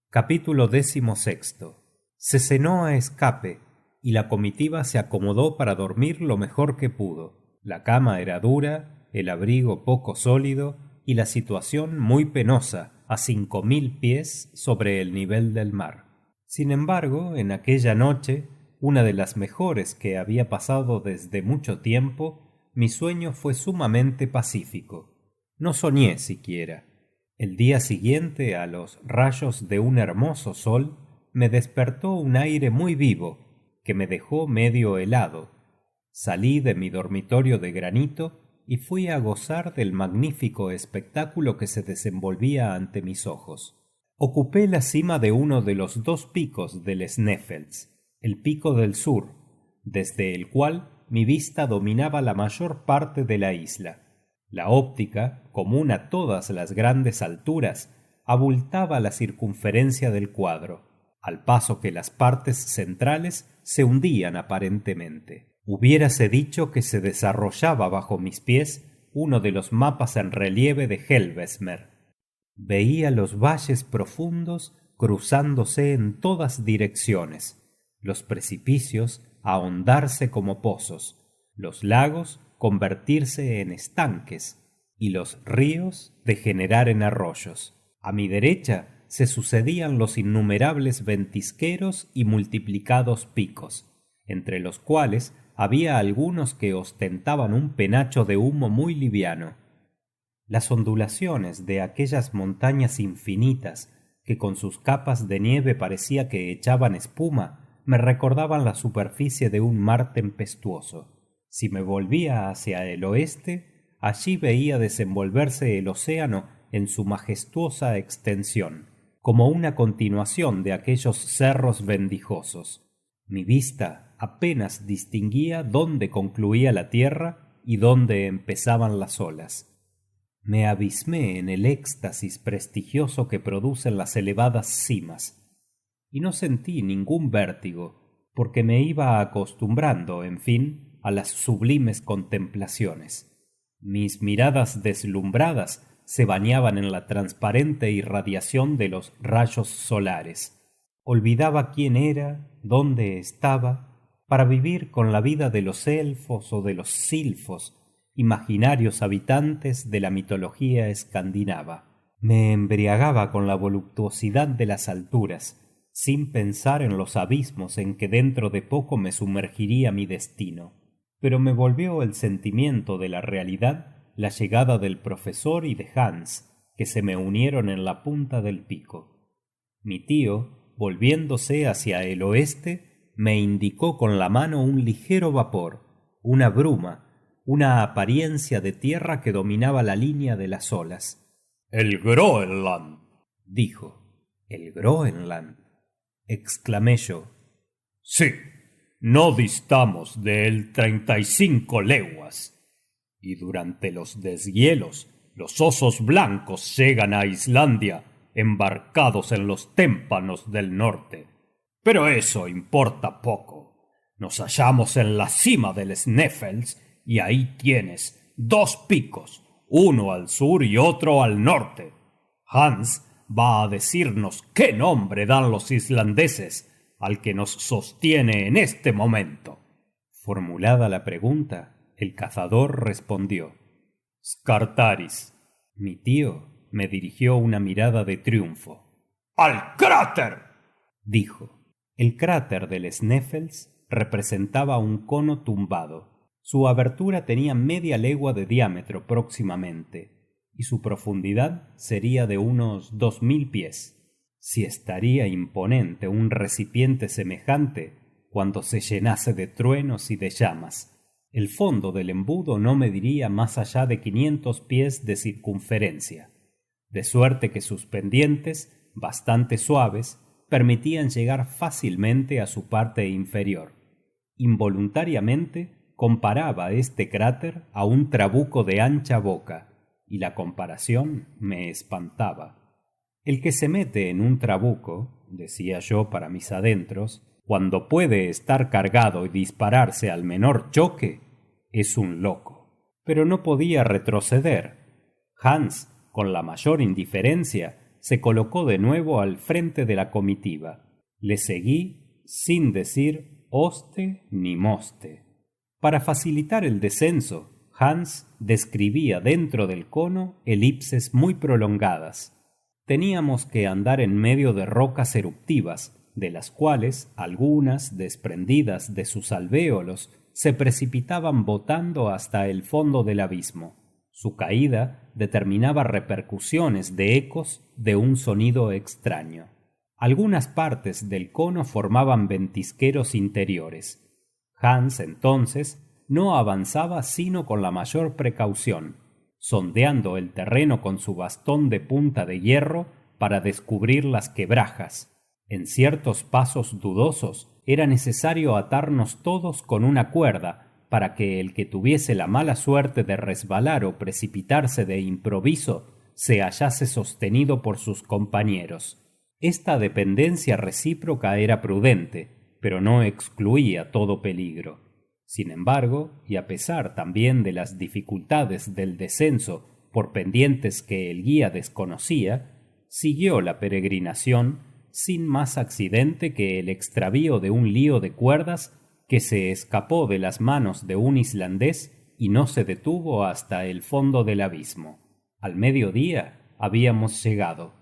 Capítulo 16. Se cenó a escape y la comitiva se acomodó para dormir lo mejor que pudo. La cama era dura, el abrigo poco sólido y la situación muy penosa a 5000 pies sobre el nivel del mar. Sin embargo, en aquella noche, una de las mejores que había pasado desde mucho tiempo, mi sueño fue sumamente pacífico. No soñé siquiera. El día siguiente, a los rayos de un hermoso sol, me despertó un aire muy vivo, que me dejó medio helado. Salí de mi dormitorio de granito y fui a gozar del magnífico espectáculo que se desenvolvía ante mis ojos. Ocupé la cima de uno de los dos picos del Sneffels, el pico del sur, desde el cual mi vista dominaba la mayor parte de la isla. La óptica, común a todas las grandes alturas, abultaba la circunferencia del cuadro, al paso que las partes centrales se hundían aparentemente. Hubiérase dicho que se desarrollaba bajo mis pies uno de los mapas en relieve de Helvesmer. Veía los valles profundos cruzándose en todas direcciones, los precipicios ahondarse como pozos, los lagos convertirse en estanques y los ríos degenerar en arroyos. A mi derecha se sucedían los innumerables ventisqueros y multiplicados picos, entre los cuales había algunos que ostentaban un penacho de humo muy liviano. Las ondulaciones de aquellas montañas infinitas, que con sus capas de nieve parecía que echaban espuma, me recordaban la superficie de un mar tempestuoso. Si me volvía hacia el oeste, allí veía desenvolverse el océano en su majestuosa extensión, como una continuación de aquellos cerros vendijosos. Mi vista apenas distinguía dónde concluía la tierra y dónde empezaban las olas. Me abismé en el éxtasis prestigioso que producen las elevadas cimas, y no sentí ningún vértigo, porque me iba acostumbrando, en fin, a las sublimes contemplaciones. Mis miradas deslumbradas se bañaban en la transparente irradiación de los rayos solares. Olvidaba quién era, dónde estaba, para vivir con la vida de los elfos o de los silfos, imaginarios habitantes de la mitología escandinava. Me embriagaba con la voluptuosidad de las alturas, sin pensar en los abismos en que dentro de poco me sumergiría mi destino. Pero me volvió el sentimiento de la realidad la llegada del profesor y de Hans, que se me unieron en la punta del pico. Mi tío, volviéndose hacia el oeste, me indicó con la mano un ligero vapor, una bruma, una apariencia de tierra que dominaba la línea de las olas. —El Groenland —dijo. —¿El Groenland? —exclamé yo. —Sí, no distamos de él 35 leguas. Y durante los deshielos, los osos blancos llegan a Islandia embarcados en los témpanos del norte. Pero eso importa poco. Nos hallamos en la cima del Sneffels y ahí tienes 2 picos, uno al sur y otro al norte. Hans va a decirnos qué nombre dan los islandeses al que nos sostiene en este momento. Formulada la pregunta, el cazador respondió: Scartaris. Mi tío me dirigió una mirada de triunfo. ¡Al cráter!, dijo. El cráter del Sneffels representaba un cono tumbado. Su abertura tenía media legua de diámetro próximamente, y su profundidad sería de unos 2000 pies. Si estaría imponente un recipiente semejante cuando se llenase de truenos y de llamas. El fondo del embudo no mediría más allá de 500 pies de circunferencia, de suerte que sus pendientes, bastante suaves, permitían llegar fácilmente a su parte inferior. Involuntariamente comparaba este cráter a un trabuco de ancha boca, y la comparación me espantaba. El que se mete en un trabuco, decía yo para mis adentros, cuando puede estar cargado y dispararse al menor choque, es un loco. Pero no podía retroceder. Hans con la mayor indiferencia, se colocó de nuevo al frente de la comitiva. Le seguí sin decir hoste ni moste. Para facilitar el descenso, Hans describía dentro del cono elipses muy prolongadas. Teníamos que andar en medio de rocas eruptivas, de las cuales algunas, desprendidas de sus alvéolos, se precipitaban botando hasta el fondo del abismo. Su caída determinaba repercusiones de ecos de un sonido extraño. Algunas partes del cono formaban ventisqueros interiores. Hans, entonces, no avanzaba sino con la mayor precaución, sondeando el terreno con su bastón de punta de hierro para descubrir las quebrajas. En ciertos pasos dudosos era necesario atarnos todos con una cuerda para que el que tuviese la mala suerte de resbalar o precipitarse de improviso se hallase sostenido por sus compañeros. Esta dependencia recíproca era prudente, pero no excluía todo peligro. Sin embargo, y a pesar también de las dificultades del descenso por pendientes que el guía desconocía, siguió la peregrinación sin más accidente que el extravío de un lío de cuerdas que se escapó de las manos de un islandés y no se detuvo hasta el fondo del abismo. Al mediodía habíamos llegado.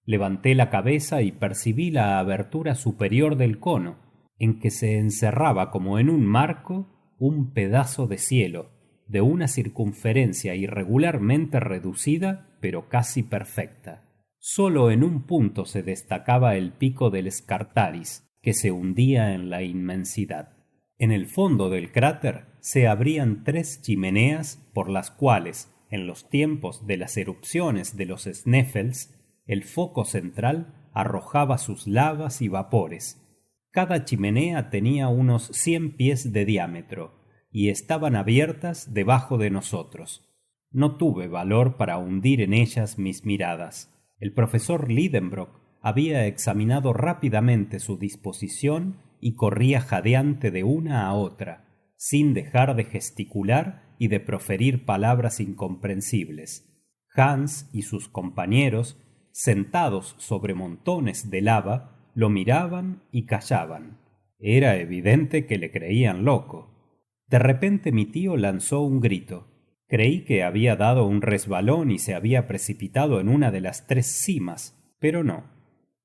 Levanté la cabeza y percibí la abertura superior del cono, en que se encerraba como en un marco un pedazo de cielo, de una circunferencia irregularmente reducida, pero casi perfecta. Solo en un punto se destacaba el pico del Scartaris, que se hundía en la inmensidad. En el fondo del cráter se abrían 3 chimeneas por las cuales, en los tiempos de las erupciones de los Sneffels, el foco central arrojaba sus lavas y vapores. Cada chimenea tenía unos 100 pies de diámetro, y estaban abiertas debajo de nosotros. No tuve valor para hundir en ellas mis miradas. El profesor Lidenbrock había examinado rápidamente su disposición y corría jadeante de una a otra, sin dejar de gesticular y de proferir palabras incomprensibles. Hans y sus compañeros, sentados sobre montones de lava, lo miraban y callaban. Era evidente que le creían loco. De repente mi tío lanzó un grito. Creí que había dado un resbalón y se había precipitado en una de las 3 cimas, pero no.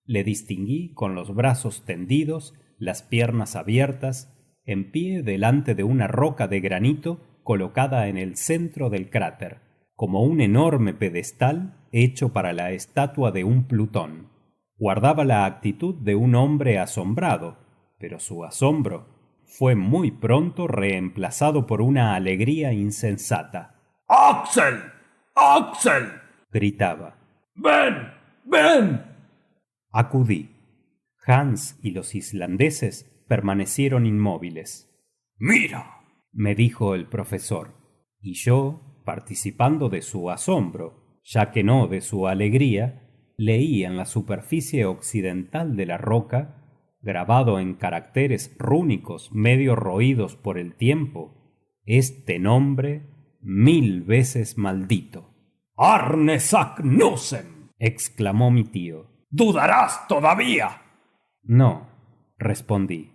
Le distinguí con los brazos tendidos, las piernas abiertas, en pie delante de una roca de granito colocada en el centro del cráter, como un enorme pedestal hecho para la estatua de un Plutón. Guardaba la actitud de un hombre asombrado, pero su asombro fue muy pronto reemplazado por una alegría insensata. ¡Axel! ¡Axel!, gritaba. ¡Ven! ¡Ven! Acudí. Hans y los islandeses permanecieron inmóviles. ¡Mira!, me dijo el profesor, y yo, participando de su asombro, ya que no de su alegría, leí en la superficie occidental de la roca, grabado en caracteres rúnicos medio roídos por el tiempo, este nombre 1000 veces maldito. ¡Arne Saknussemm!, exclamó mi tío. ¿Dudarás todavía? No, respondí,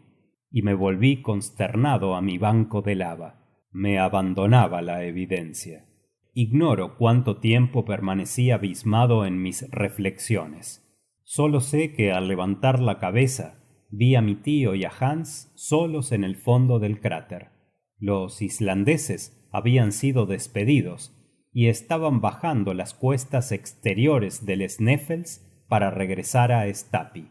y me volví consternado a mi banco de lava. Me abandonaba la evidencia. Ignoro cuánto tiempo permanecí abismado en mis reflexiones. Solo sé que al levantar la cabeza vi a mi tío y a Hans solos en el fondo del cráter. Los islandeses habían sido despedidos y estaban bajando las cuestas exteriores del Sneffels para regresar a Stapi.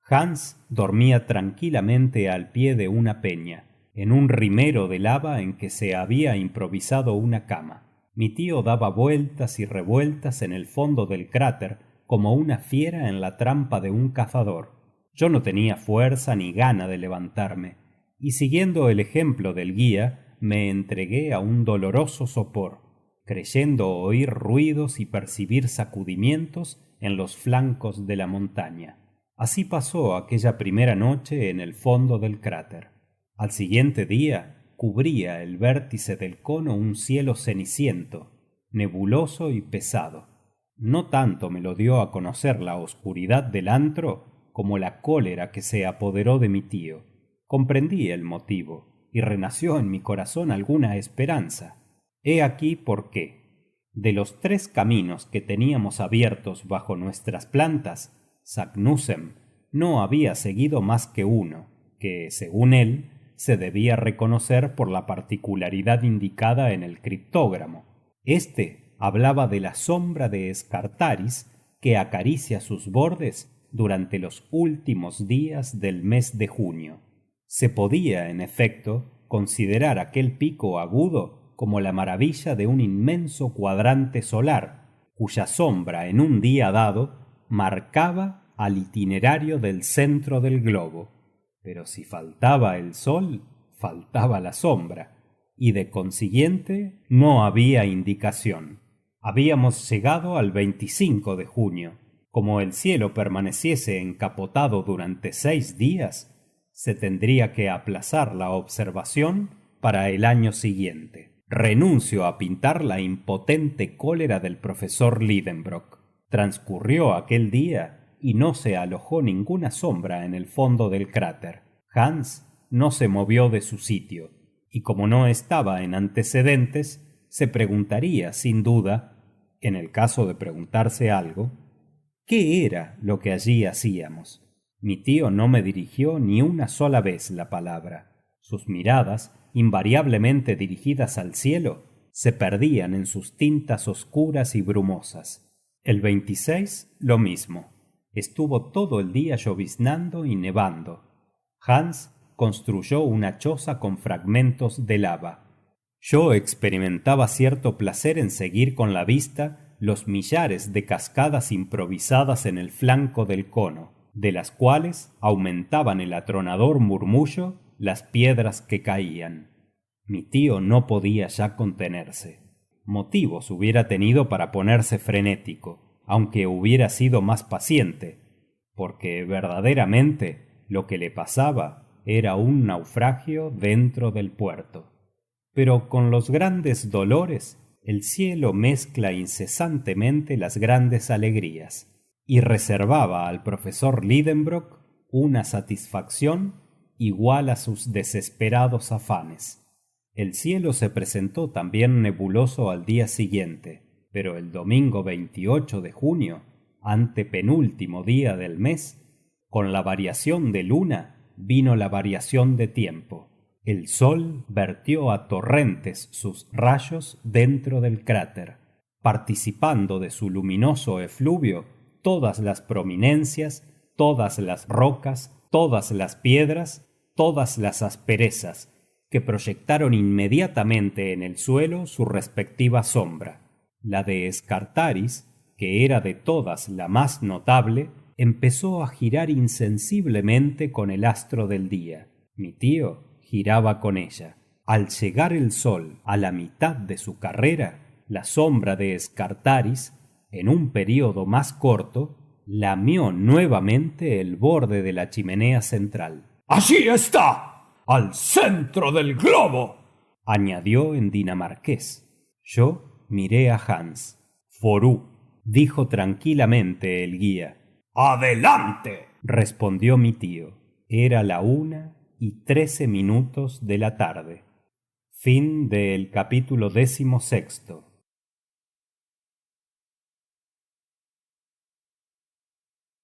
Hans dormía tranquilamente al pie de una peña, en un rimero de lava en que se había improvisado una cama. Mi tío daba vueltas y revueltas en el fondo del cráter como una fiera en la trampa de un cazador. Yo no tenía fuerza ni gana de levantarme, y siguiendo el ejemplo del guía, me entregué a un doloroso sopor, creyendo oír ruidos y percibir sacudimientos en los flancos de la montaña. Así pasó aquella primera noche en el fondo del cráter. Al siguiente día cubría el vértice del cono un cielo ceniciento, nebuloso y pesado. No tanto me lo dio a conocer la oscuridad del antro como la cólera que se apoderó de mi tío. Comprendí el motivo y renació en mi corazón alguna esperanza. He aquí por qué. De los 3 caminos que teníamos abiertos bajo nuestras plantas, Saknussemm no había seguido más que uno, que, según él, se debía reconocer por la particularidad indicada en el criptógramo. Este hablaba de la sombra de Scartaris que acaricia sus bordes durante los últimos días del mes de junio. Se podía, en efecto, considerar aquel pico agudo como la maravilla de un inmenso cuadrante solar, cuya sombra en un día dado marcaba al itinerario del centro del globo. Pero si faltaba el sol, faltaba la sombra, y de consiguiente no había indicación. Habíamos llegado al 25 de junio. Como el cielo permaneciese encapotado durante 6 días, se tendría que aplazar la observación para el año siguiente. Renuncio a pintar la impotente cólera del profesor Lidenbrock. Transcurrió aquel día y no se alojó ninguna sombra en el fondo del cráter. Hans no se movió de su sitio, y como no estaba en antecedentes, se preguntaría, sin duda, en el caso de preguntarse algo, ¿qué era lo que allí hacíamos? Mi tío no me dirigió ni una sola vez la palabra. Sus miradas, invariablemente dirigidas al cielo, se perdían en sus tintas oscuras y brumosas. El 26, lo mismo. Estuvo todo el día lloviznando y nevando. Hans construyó una choza con fragmentos de lava. Yo experimentaba cierto placer en seguir con la vista los millares de cascadas improvisadas en el flanco del cono, de las cuales aumentaban el atronador murmullo las piedras que caían. Mi tío no podía ya contenerse. Motivos hubiera tenido para ponerse frenético, aunque hubiera sido más paciente, porque verdaderamente lo que le pasaba era un naufragio dentro del puerto. Pero con los grandes dolores el cielo mezcla incesantemente las grandes alegrías, y reservaba al profesor Lidenbrock una satisfacción igual a sus desesperados afanes. El cielo se presentó también nebuloso al día siguiente, pero el domingo 28 de junio, antepenúltimo día del mes, con la variación de luna vino la variación de tiempo. El sol vertió a torrentes sus rayos dentro del cráter, participando de su luminoso efluvio todas las prominencias, todas las rocas, todas las piedras, todas las asperezas, que proyectaron inmediatamente en el suelo su respectiva sombra. La de Scartaris, que era de todas la más notable, empezó a girar insensiblemente con el astro del día. Mi tío giraba con ella. Al llegar el sol a la mitad de su carrera, la sombra de Scartaris, en un período más corto, lamió nuevamente el borde de la chimenea central. ¡Allí está! ¡Al centro del globo!, añadió en dinamarqués. Yo miré a Hans. Forú, dijo tranquilamente el guía. ¡Adelante!, respondió mi tío. Era la 1:13 de la tarde. Fin del capítulo 16.